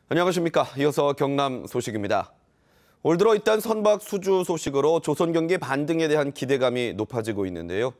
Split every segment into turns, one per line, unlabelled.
안녕하십니까. 이어서 경남 소식입니다. 올 들어 잇단 선박 수주 소식으로 조선 경기 반등에 대한 기대감이 높아지고 있는데요.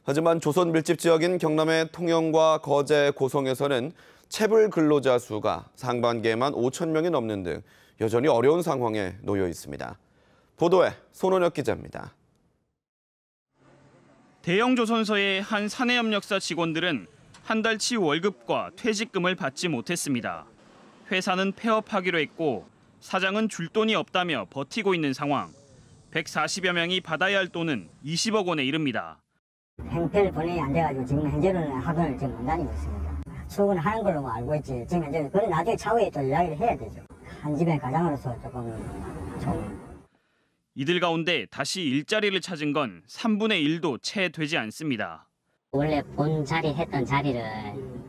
하지만 조선 밀집 지역인 경남의 통영과 거제, 고성에서는 채불 근로자 수가 상반기에만 5천 명이 넘는 등 여전히 어려운 상황에 놓여 있습니다. 보도에 손원혁 기자입니다.
대형 조선소의 한 사내협력사 직원들은 한 달치 월급과 퇴직금을 받지 못했습니다. 회사는 폐업하기로 했고 사장은 줄 돈이 없다며 버티고 있는 상황. 140여 명이 받아야 할 돈은 20억 원에 이릅니다.
행패를 본인이 안 돼가지고 지금 현재는 학원을 지금 못 다니고 있습니다. 출근하는 걸로 알고 있지. 지금 현재 그래 나중에 차후에 또 이야기를 해야 되죠. 한 집의 가장으로서 조금 좀.
이들 가운데 다시 일자리를 찾은 건 3분의 1도 채 되지 않습니다.
원래 본 자리 했던 자리를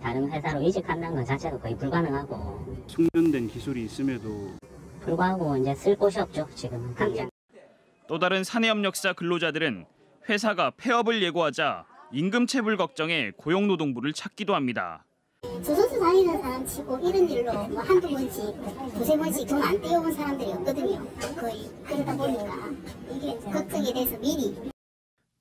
다른 회사로 이직한다는 것 자체도 거의 불가능하고
숙련된 기술이 있음에도
불구하고 이제 쓸 곳이 없죠, 지금은 당장.
또 다른 사내협력사 근로자들은 회사가 폐업을 예고하자 임금 체불 걱정에 고용노동부를 찾기도 합니다.
조선소 다니는 사람 치고 이런 일로 뭐 한두 번씩, 두세 번씩 돈 안 떼어온 사람들이 없거든요. 거의 그러다 보니까 이게 걱정이 돼서 미리.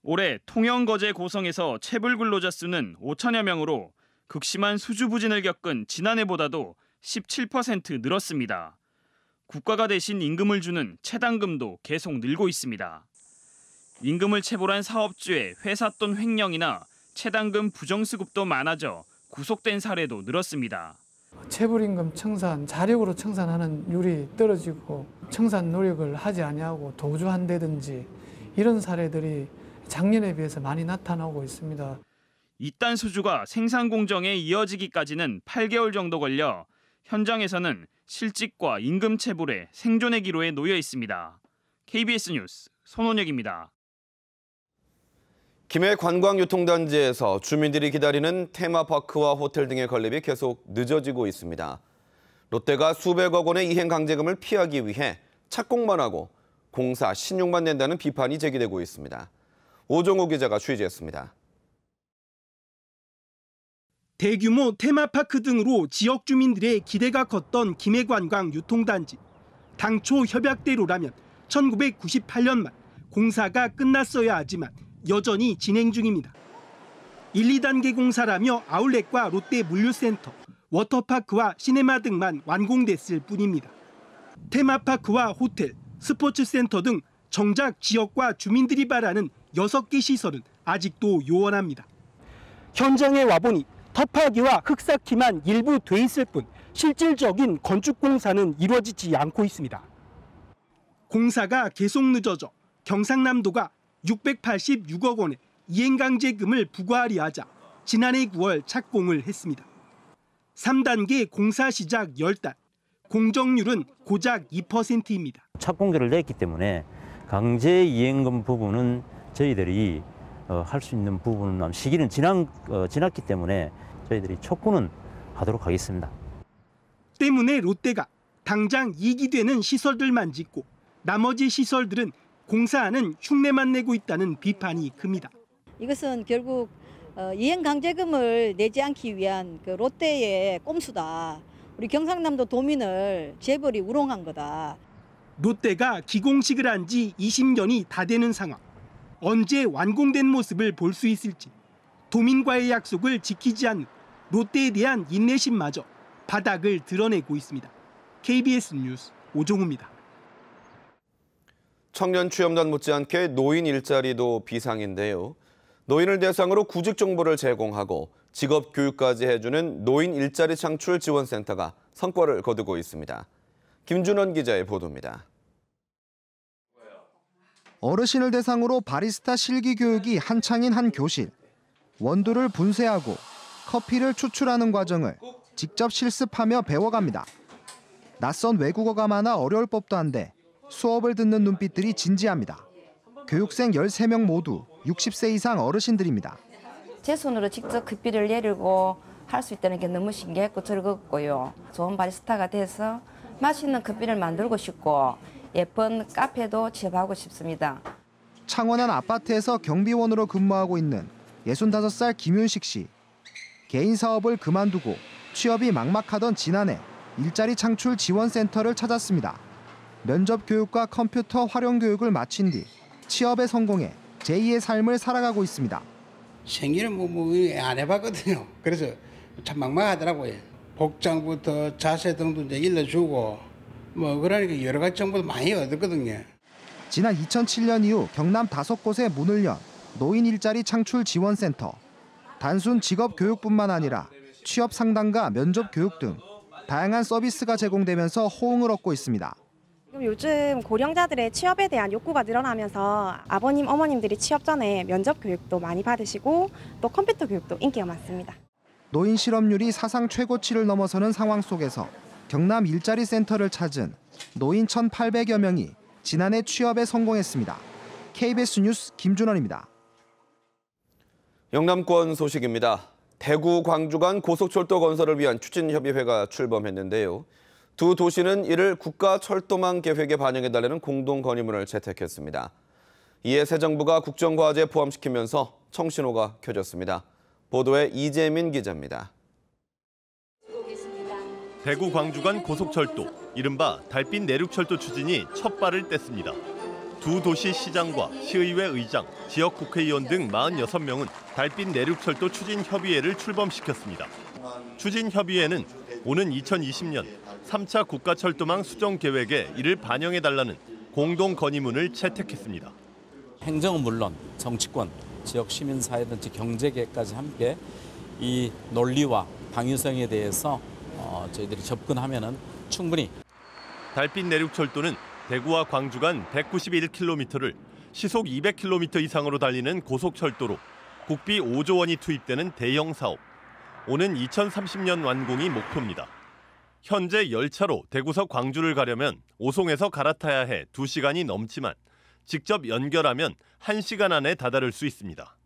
올해 통영, 거제, 고성에서 체불 근로자 수는 5천여 명으로 극심한 수주 부진을 겪은 지난해보다도 17% 늘었습니다. 국가가 대신 임금을 주는 체당금도 계속 늘고 있습니다. 임금을 체불한 사업주의 회사 돈 횡령이나 체당금 부정수급도 많아져 구속된 사례도 늘었습니다.
체불임금 청산, 자력으로 청산하는 율이 떨어지고 청산 노력을 하지 아니하고 도주한다든지 이런 사례들이 작년에 비해서 많이 나타나고 있습니다.
이딴 수주가 생산 공정에 이어지기까지는 8개월 정도 걸려 현장에서는 실직과 임금 체불에 생존의 기로에 놓여 있습니다. KBS 뉴스 손원혁입니다.
김해 관광유통단지에서 주민들이 기다리는 테마파크와 호텔 등의 건립이 계속 늦어지고 있습니다. 롯데가 수백억 원의 이행 강제금을 피하기 위해 착공만 하고 공사, 신용만 낸다는 비판이 제기되고 있습니다. 오종우 기자가 취재했습니다.
대규모 테마파크 등으로 지역 주민들의 기대가 컸던 김해관광유통단지. 당초 협약대로라면 1998년 말 공사가 끝났어야 하지만 여전히 진행 중입니다. 1, 2단계 공사라며 아울렛과 롯데 물류센터, 워터파크와 시네마 등만 완공됐을 뿐입니다. 테마파크와 호텔, 스포츠센터 등 정작 지역과 주민들이 바라는 6개 시설은 아직도 요원합니다. 현장에 와보니 터파기와 흙쌓기만 일부 돼 있을 뿐 실질적인 건축 공사는 이루어지지 않고 있습니다. 공사가 계속 늦어져 경상남도가 686억 원의 이행강제금을 부과하려 하자 지난해 9월 착공을 했습니다. 3단계 공사 시작 10달, 공정률은 고작 2%입니다.
착공료를 냈기 때문에 강제 이행금 부분은 저희들이 할 수 있는 부분은 시기는 지났기 때문에 저희들이 촉구는 하도록 하겠습니다.
때문에 롯데가 당장 이익이 되는 시설들만 짓고 나머지 시설들은 공사하는 흉내만 내고 있다는 비판이 큽니다.
이것은 결국 이행강제금을 내지 않기 위한 그 롯데의 꼼수다. 우리 경상남도 도민을 재벌이 우롱한 거다.
롯데가 기공식을 한 지 20년이 다 되는 상황. 언제 완공된 모습을 볼 수 있을지. 도민과의 약속을 지키지 않는 롯데에 대한 인내심마저 바닥을 드러내고 있습니다. KBS 뉴스 오종우입니다.
청년 취업난 못지않게 노인 일자리도 비상인데요. 노인을 대상으로 구직 정보를 제공하고 직업 교육까지 해주는 노인 일자리 창출 지원센터가 성과를 거두고 있습니다. 김준원 기자의 보도입니다.
어르신을 대상으로 바리스타 실기 교육이 한창인 한 교실. 원두를 분쇄하고 커피를 추출하는 과정을 직접 실습하며 배워갑니다. 낯선 외국어가 많아 어려울 법도 한데 수업을 듣는 눈빛들이 진지합니다. 교육생 13명 모두 60세 이상 어르신들입니다.
제 손으로 직접 커피를 내리고 할 수 있다는 게 너무 신기했고 즐겁고요. 좋은 바리스타가 돼서 맛있는 커피를 만들고 싶고 예쁜 카페도 취업하고 싶습니다.
창원 한 아파트에서 경비원으로 근무하고 있는 65살 김윤식 씨. 개인 사업을 그만두고 취업이 막막하던 지난해 일자리 창출 지원센터를 찾았습니다. 면접 교육과 컴퓨터 활용 교육을 마친 뒤 취업에 성공해 제2의 삶을 살아가고 있습니다.
생일은 안 해봤거든요. 그래서 참 막막하더라고요. 복장부터 자세 등도 이제 일러주고 그러니까 여러 가지 정보도 많이 얻었거든요.
지난 2007년 이후 경남 5곳에 문을 연 노인 일자리 창출 지원센터. 단순 직업 교육뿐만 아니라 취업 상담과 면접 교육 등 다양한 서비스가 제공되면서 호응을 얻고 있습니다.
요즘 고령자들의 취업에 대한 욕구가 늘어나면서 아버님, 어머님들이 취업 전에 면접 교육도 많이 받으시고 또 컴퓨터 교육도 인기가 많습니다.
노인 실업률이 사상 최고치를 넘어서는 상황 속에서 경남 일자리 센터를 찾은 노인 1,800여 명이 지난해 취업에 성공했습니다. KBS 뉴스 김준원입니다.
영남권 소식입니다. 대구 광주 간 고속철도 건설을 위한 추진협의회가 출범했는데요. 두 도시는 이를 국가철도망 계획에 반영해달라는 공동 건의문을 채택했습니다. 이에 새 정부가 국정과제에 포함시키면서 청신호가 켜졌습니다. 보도에 이재민 기자입니다.
대구 광주 간 고속철도, 이른바 달빛 내륙철도 추진이 첫 발을 뗐습니다. 두 도시 시장과 시의회 의장, 지역 국회의원 등 46명은 달빛 내륙철도 추진협의회를 출범시켰습니다. 추진협의회는 오는 2020년 3차 국가철도망 수정 계획에 이를 반영해달라는 공동 건의문을 채택했습니다.
행정은 물론 정치권, 지역 시민사회든지 경제계까지 함께 이 논리와 방위성에 대해서 저희들이 접근하면은 충분히.
달빛 내륙철도는 대구와 광주 간 191km를 시속 200km 이상으로 달리는 고속철도로 국비 5조 원이 투입되는 대형 사업. 오는 2030년 완공이 목표입니다. 현재 열차로 대구서 광주를 가려면 오송에서 갈아타야 해 2시간이 넘지만 직접 연결하면 1시간 안에 다다를 수 있습니다.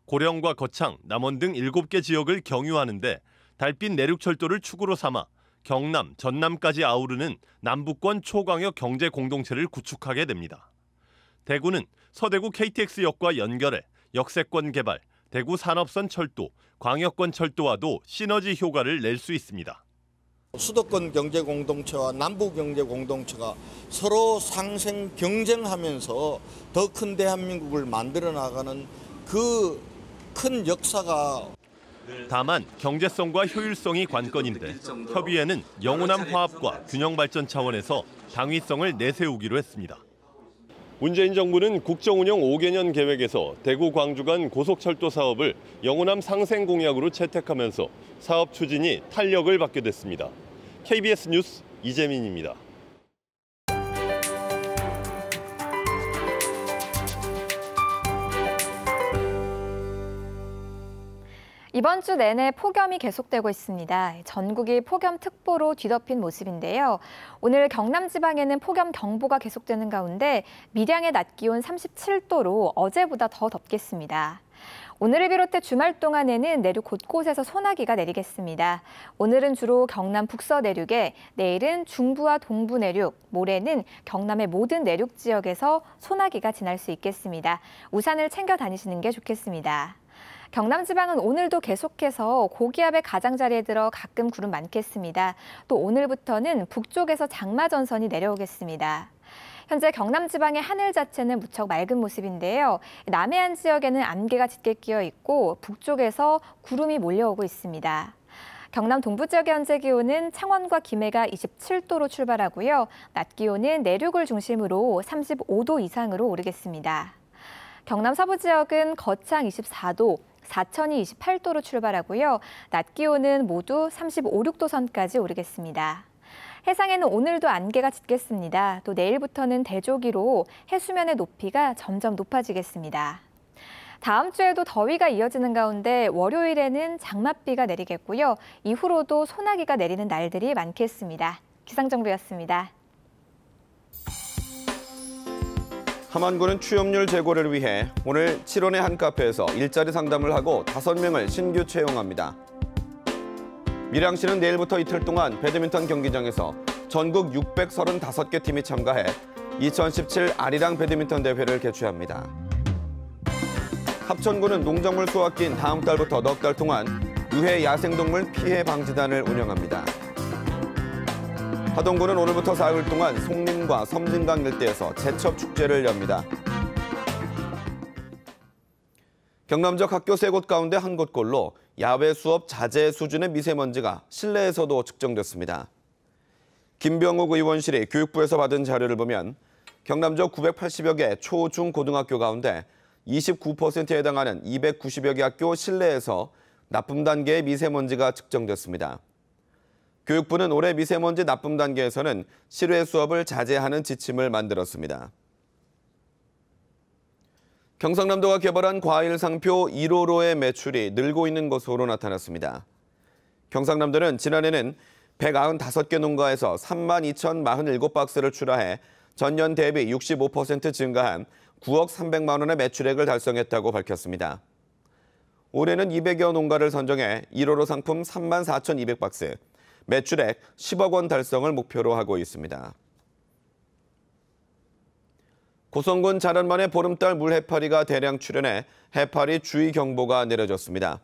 고령과 거창, 남원 등 7개 지역을 경유하는데 달빛 내륙철도를 축으로 삼아 경남, 전남까지 아우르는 남부권 초광역 경제 공동체를 구축하게 됩니다. 대구는 서대구 KTX역과 연결해 역세권 개발, 대구 산업선 철도, 광역권 철도와도 시너지 효과를 낼 수 있습니다.
수도권 경제 공동체와 남부 경제 공동체가 서로 상생 경쟁하면서 더 큰 대한민국을 만들어 나가는 그 큰 역사가.
다만 경제성과 효율성이 관건인데 협의회는 영호남 화합과 균형 발전 차원에서 당위성을 내세우기로 했습니다. 문재인 정부는 국정운영 5개년 계획에서 대구 광주 간 고속철도 사업을 영호남 상생 공약으로 채택하면서 사업 추진이 탄력을 받게 됐습니다. KBS 뉴스 이재민입니다.
이번 주 내내 폭염이 계속되고 있습니다. 전국이 폭염특보로 뒤덮인 모습인데요. 오늘 경남 지방에는 폭염 경보가 계속되는 가운데 밀양의 낮 기온 37도로 어제보다 더 덥겠습니다. 오늘을 비롯해 주말 동안에는 내륙 곳곳에서 소나기가 내리겠습니다. 오늘은 주로 경남 북서 내륙에, 내일은 중부와 동부 내륙, 모레는 경남의 모든 내륙 지역에서 소나기가 지날 수 있겠습니다. 우산을 챙겨 다니시는 게 좋겠습니다. 경남 지방은 오늘도 계속해서 고기압의 가장자리에 들어 가끔 구름 많겠습니다. 또 오늘부터는 북쪽에서 장마전선이 내려오겠습니다. 현재 경남 지방의 하늘 자체는 무척 맑은 모습인데요. 남해안 지역에는 안개가 짙게 끼어 있고 북쪽에서 구름이 몰려오고 있습니다. 경남 동부 지역의 현재 기온은 창원과 김해가 27도로 출발하고요. 낮 기온은 내륙을 중심으로 35도 이상으로 오르겠습니다. 경남 서부 지역은 거창 24도, 사천이 28도로 출발하고요. 낮 기온은 모두 35, 6도 선까지 오르겠습니다. 해상에는 오늘도 안개가 짙겠습니다. 또 내일부터는 대조기로 해수면의 높이가 점점 높아지겠습니다. 다음 주에도 더위가 이어지는 가운데 월요일에는 장맛비가 내리겠고요. 이후로도 소나기가 내리는 날들이 많겠습니다. 기상정보였습니다.
함안군은 취업률 제고를 위해 오늘 칠원의 한 카페에서 일자리 상담을 하고 5명을 신규 채용합니다. 밀양시는 내일부터 이틀 동안 배드민턴 경기장에서 전국 635개 팀이 참가해 2017 아리랑 배드민턴 대회를 개최합니다. 합천군은 농작물 수확기인 다음 달부터 넉 달 동안 의회 야생동물 피해 방지단을 운영합니다. 하동구는 오늘부터 사흘 동안 송림과 섬진강 일대에서 제첩 축제를 엽니다. 경남적 학교 3곳 가운데 한 곳꼴로 야외 수업 자제 수준의 미세먼지가 실내에서도 측정됐습니다. 김병욱 의원실이 교육부에서 받은 자료를 보면 경남적 980여 개 초, 중, 고등학교 가운데 29%에 해당하는 290여 개 학교 실내에서 나쁨 단계의 미세먼지가 측정됐습니다. 교육부는 올해 미세먼지 나쁨 단계에서는 실외 수업을 자제하는 지침을 만들었습니다. 경상남도가 개발한 과일 상표 1호로의 매출이 늘고 있는 것으로 나타났습니다. 경상남도는 지난해는 195개 농가에서 32,047박스를 출하해 전년 대비 65% 증가한 9억 300만 원의 매출액을 달성했다고 밝혔습니다. 올해는 200여 농가를 선정해 1호로 상품 34,200박스, 매출액 10억 원 달성을 목표로 하고 있습니다. 고성군 자란만에 보름달 물해파리가 대량 출현해 해파리 주의 경보가 내려졌습니다.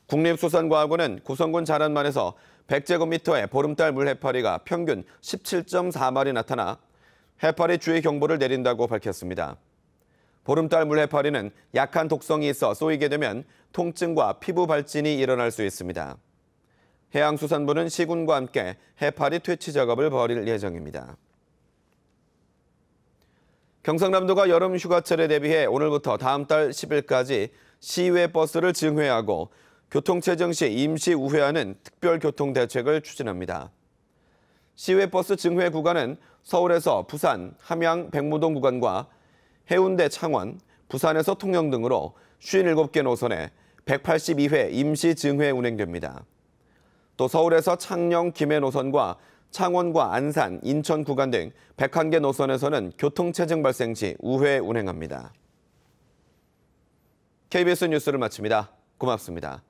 국립수산과학원은 고성군 자란만에서 100제곱미터의 보름달 물해파리가 평균 17.4마리 나타나 해파리 주의 경보를 내린다고 밝혔습니다. 보름달 물해파리는 약한 독성이 있어 쏘이게 되면 통증과 피부 발진이 일어날 수 있습니다. 해양수산부는 시군과 함께 해파리 퇴치 작업을 벌일 예정입니다. 경상남도가 여름 휴가철에 대비해 오늘부터 다음 달 10일까지 시외 버스를 증회하고 교통체증 시 임시 우회하는 특별교통대책을 추진합니다. 시외 버스 증회 구간은 서울에서 부산, 함양, 백무동 구간과 해운대, 창원, 부산에서 통영 등으로 57개 노선에 182회 임시 증회 운행됩니다. 또 서울에서 창녕, 김해 노선과 창원과 안산, 인천 구간 등 101개 노선에서는 교통체증 발생 시 우회 운행합니다. KBS 뉴스를 마칩니다. 고맙습니다.